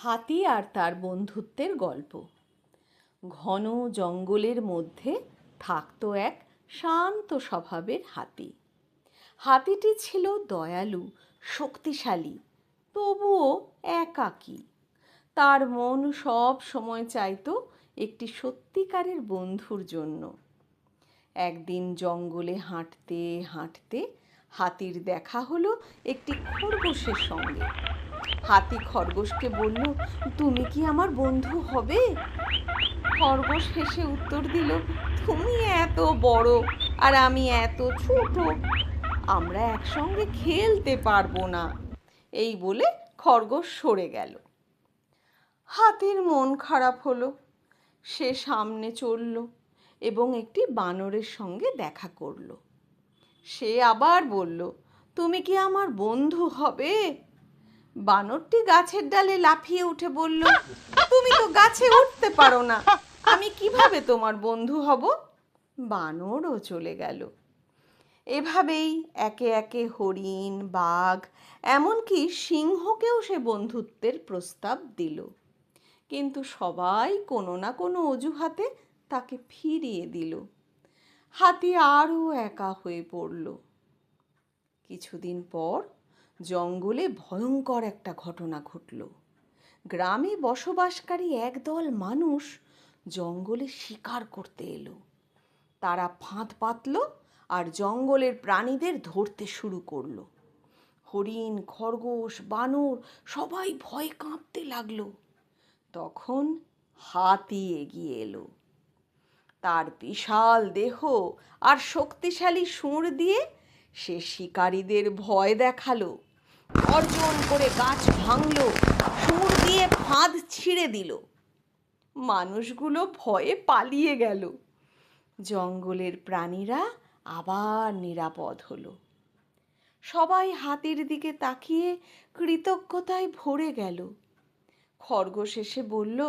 হাতি আর তার বন্ধুত্বের গল্প। ঘন জঙ্গলের মধ্যে থাকতো এক শান্ত স্বভাবের হাতি। হাতিটি ছিল দয়ালু, শক্তিশালী, তবুও একাকী। তার মন সব সময় চাইতো একটি সত্যিকারের বন্ধুর জন্য। একদিন জঙ্গলে হাঁটতে হাঁটতে হাতির দেখা হলো একটি খরগোশের সঙ্গে। হাতি খরগোশকে বলল, তুমি কি আমার বন্ধু হবে? খরগোশ হেসে উত্তর দিল, তুমি এত বড় আর আমি এত ছোট, আমরা একসঙ্গে খেলতে পারবো না। এই বলে খরগোশ সরে গেল। হাতির মন খারাপ হলো। সে সামনে চলল এবং একটি বানরের সঙ্গে দেখা করলো। সে আবার বলল, তুমি কি আমার বন্ধু হবে? বানরটি গাছের ডালে লাফিয়ে উঠে বলল, তুমি তো গাছে উঠতে পারো না, আমি কিভাবে তোমার বন্ধু হব? বানরও চলে গেল। এভাবেই একে একে হরিণ, বাঘ, এমনকি সিংহকেও সে বন্ধুত্বের প্রস্তাব দিল। কিন্তু সবাই কোনো না কোনো অজুহাতে তাকে ফিরিয়ে দিল। হাতি আরও একা হয়ে পড়ল। কিছুদিন পর জঙ্গলে ভয়ঙ্কর একটা ঘটনা ঘটল। গ্রামে বসবাসকারী একদল মানুষ জঙ্গলে শিকার করতে এলো। তারা ফাঁদ পাতল আর জঙ্গলের প্রাণীদের ধরতে শুরু করলো। হরিণ, খরগোশ, বানর সবাই ভয়ে কাঁপতে লাগলো। তখন হাতি এগিয়ে এলো। তার বিশাল দেহ আর শক্তিশালী শুঁড় দিয়ে সে শিকারীদের ভয় দেখালো। গর্জন করে গাছ ভাঙলো, শুঁড় দিয়ে ফাঁদ ছিঁড়ে দিল। মানুষগুলো ভয়ে পালিয়ে গেল। জঙ্গলের প্রাণীরা আবার নিরাপদ হলো। সবাই হাতির দিকে তাকিয়ে কৃতজ্ঞতায় ভরে গেল। খরগোশ এসে বলল,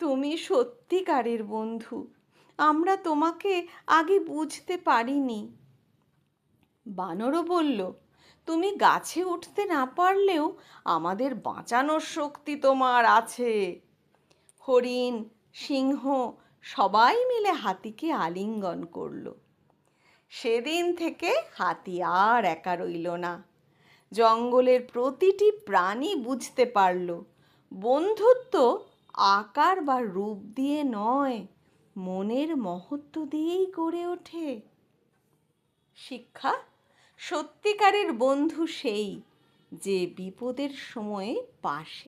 তুমি সত্যিকারের বন্ধু, আমরা তোমাকে আগে বুঝতে পারিনি। বানরও বলল, তুমি গাছে উঠতে না পারলেও আমাদের বাঁচানোর শক্তি তোমার আছে। হরিণ, সিংহ সবাই মিলে হাতিকে আলিঙ্গন করলো। সেদিন থেকে হাতি আর একা রইল না। জঙ্গলের প্রতিটি প্রাণী বুঝতে পারল, বন্ধুত্ব আকার বা রূপ দিয়ে নয়, মনের মহত্ব দিয়েই গড়ে ওঠে। শিক্ষা: সত্যিকারের বন্ধু সেই যে বিপদের সময়ে পাশে